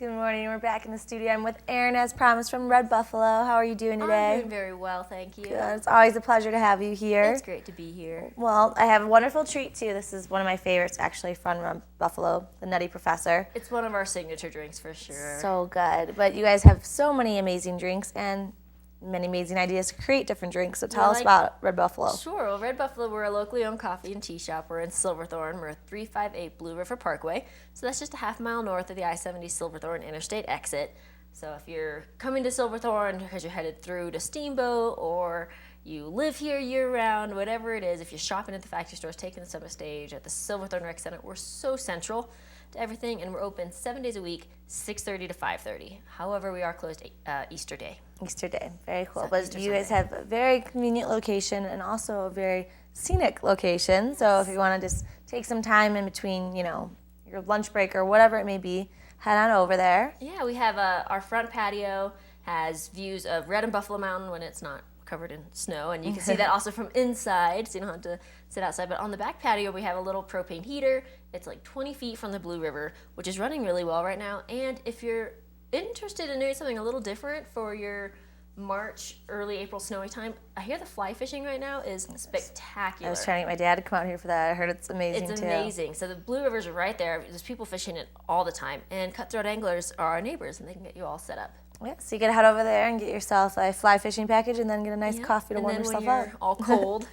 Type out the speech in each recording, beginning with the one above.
Good morning. We're back in the studio. I'm with Erin, as promised, from Red Buffalo. How are you doing today? I'm doing very well, thank you. Good. It's always a pleasure to have you here. It's great to be here. Well, I have a wonderful treat, too. This is one of my favorites, actually, from Red Buffalo, the Nutty Professor. It's one of our signature drinks for sure. So good. But you guys have so many amazing drinks and many amazing ideas to create different drinks. So tell us about Red Buffalo. Sure. Well, Red Buffalo, we're a locally owned coffee and tea shop. We're in Silverthorne. We're 358 Blue River Parkway. So that's just a half mile north of the I-70 Silverthorne Interstate exit. So if you're coming to Silverthorne because you're headed through to Steamboat, or you live here year-round, whatever it is, if you're shopping at the factory stores, taking the summer stage, at the Silverthorne Rec Center, we're so central to everything, and we're open 7 days a week, 6:30 to 5:30. However, we are closed Easter Day. Easter Day. Very cool. So But Easter you guys Sunday. have a very convenient location and also a very scenic location. So if you want to just take some time in between, your lunch break or whatever it may be, head on over there. Yeah, we have our front patio has views of Red and Buffalo Mountain when it's not covered in snow, and you can see that also from inside, so you don't have to sit outside. But on the back patio, we have a little propane heater. It's like 20 feet from the Blue River, which is running really well right now. And if you're interested in doing something a little different for your March, early April snowy time, I hear the fly fishing right now is spectacular. I was trying to get my dad to come out here for that. I heard it's amazing It's too. amazing. So the Blue Rivers are right there. There's people fishing it all the time. And cutthroat anglers are our neighbors, and they can get you all set up. Yeah, so you can head over there and get yourself a fly fishing package and then get a nice coffee to warm yourself And then when up. you're all cold,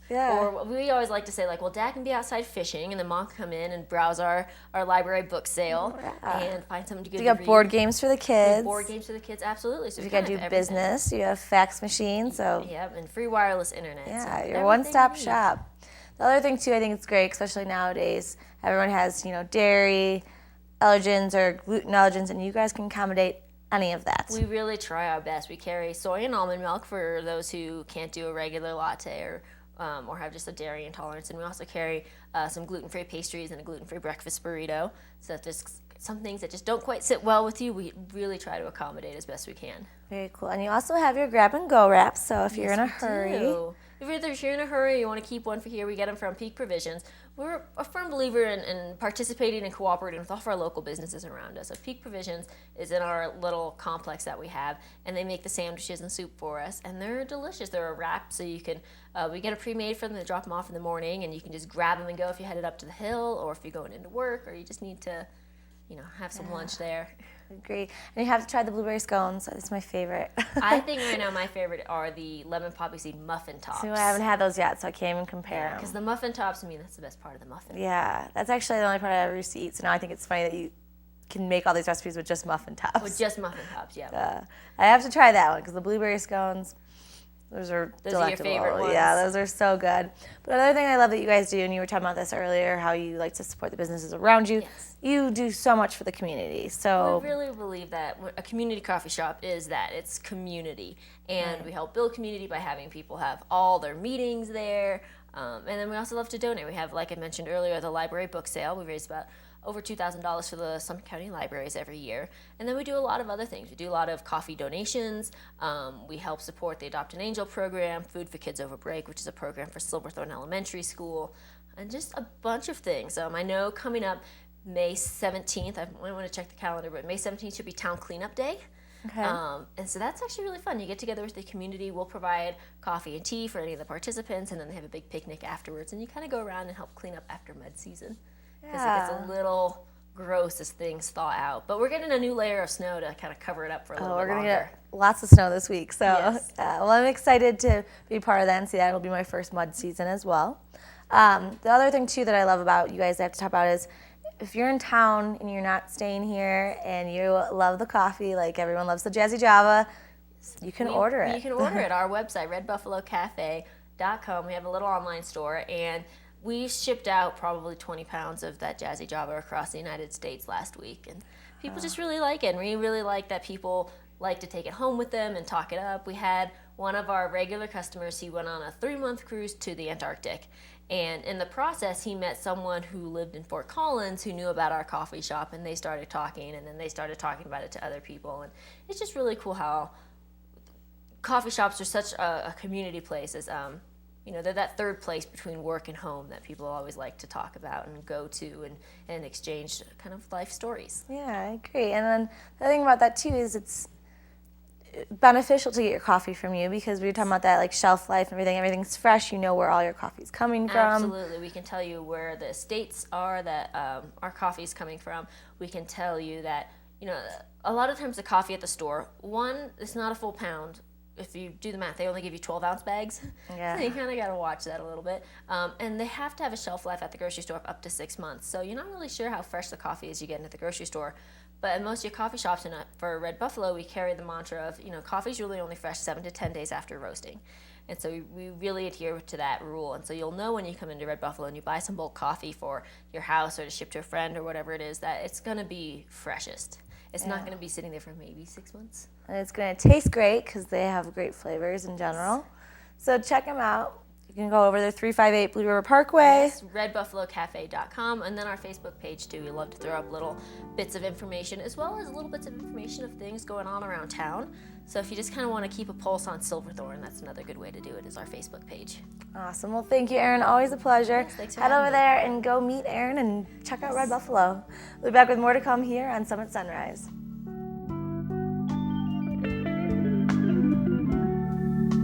Yeah. or we always like to say, well, Dad can be outside fishing, and then Mom can come in and browse our library book sale and find something good You to got read. board games for the We kids. have board games for the kids, absolutely. So If we you got to kind do of everything. business, you have fax machine. So Yep, and free wireless internet. yeah, so your everything one-stop you need. shop. The other thing too, I think it's great, especially nowadays. Everyone has dairy allergens or gluten allergens, and you guys can accommodate any of that. We really try our best. We carry soy and almond milk for those who can't do a regular latte or have just a dairy intolerance. And we also carry some gluten-free pastries and a gluten-free breakfast burrito. So if there's some things that just don't quite sit well with you, we really try to accommodate as best we can. Very cool. And you also have your grab-and-go wraps, so if you're in a hurry. If you're in a hurry, you want to keep one for here, we get them from Peak Provisions. We're a firm believer in participating and cooperating with all of our local businesses around us. So Peak Provisions is in our little complex that we have, and they make the sandwiches and soup for us, and they're delicious. They're a wrap, so you can, we get a pre-made for them to drop them off in the morning, and you can just grab them and go if you're headed up to the hill, or if you're going into work, or you just need to, have some lunch there. Great. And you have to try the blueberry scones. It's my favorite. I think right now my favorite are the lemon poppy seed muffin tops. See, I haven't had those yet, so I can't even compare them. Because the muffin tops, that's the best part of the muffin. Yeah, that's actually the only part I ever used to eat. So now I think it's funny that you can make all these recipes with just muffin tops. With just muffin tops, yeah. I have to try that one because the blueberry scones, those are Those are your delectable. favorite ones. Yeah, those are so good. But another thing I love that you guys do, and you were talking about this earlier, how you like to support the businesses around you. Yes. You do so much for the community. So We really believe that a community coffee shop is that. It's community. And we help build community by having people have all their meetings there. And then we also love to donate. We have, like I mentioned earlier, the library book sale. We raise about over $2,000 for the Summit County libraries every year. And then we do a lot of other things. We do a lot of coffee donations. We help support the Adopt an Angel program, Food for Kids Over Break, which is a program for Silverthorne Elementary School, and just a bunch of things. I know coming up May 17th, I might want to check the calendar, but May 17th should be Town Cleanup Day. Okay. And so that's actually really fun. You get together with the community. We'll provide coffee and tea for any of the participants, and then they have a big picnic afterwards. And you kind of go around and help clean up after mud season. Because it gets a little gross as things thaw out. But we're getting a new layer of snow to kind of cover it up for a little bit we're going to longer. get lots of snow this week. So, Yes. well, I'm excited to be part of that and see that. It'll be my first mud season as well. The other thing, too, that I love about you guys I have to talk about is if you're in town and you're not staying here and you love the coffee, like everyone loves the Jazzy Java, you can order it. You can order it. Our website, redbuffalocafe.com. We have a little online store, and we shipped out probably 20 pounds of that Jazzy Java across the United States last week. And people just really like it. And we really like that people like to take it home with them and talk it up. We had one of our regular customers, he went on a 3-month cruise to the Antarctic. And in the process, he met someone who lived in Fort Collins who knew about our coffee shop, and they started talking, and then they started talking about it to other people. And it's just really cool how coffee shops are such a community place. As they're that third place between work and home that people always like to talk about and go to and exchange kind of life stories. Yeah, I agree. And then the thing about that too is it's beneficial to get your coffee from you, because we were talking about that, like shelf life and everything. Everything's fresh. You know where all your coffee's coming from. Absolutely. We can tell you where the estates are that our coffee's coming from. We can tell you that, a lot of times the coffee at the store, one, it's not a full pound. If you do the math, they only give you 12-ounce bags. Yeah. So you kind of got to watch that a little bit. And they have to have a shelf life at the grocery store of up to 6 months. So you're not really sure how fresh the coffee is you get at the grocery store. But at most of your coffee shops, for Red Buffalo, we carry the mantra of, coffee's really only fresh 7 to 10 days after roasting. And so we really adhere to that rule. And so you'll know when you come into Red Buffalo and you buy some bulk coffee for your house or to ship to a friend or whatever it is, that it's going to be freshest. It's not going to be sitting there for maybe 6 months. And it's going to taste great because they have great flavors in general. So check them out. You can go over there, 358 Blue River Parkway. Yes, redbuffalocafe.com, and then our Facebook page too. We love to throw up little bits of information, as well as little bits of information of things going on around town. So if you just kind of want to keep a pulse on Silverthorne, that's another good way to do it, is our Facebook page. Awesome. Well, thank you, Erin. Always a pleasure. Yes, thanks for Head having over me. there and go meet Erin and check out Red Buffalo. We'll be back with more to come here on Summit Sunrise.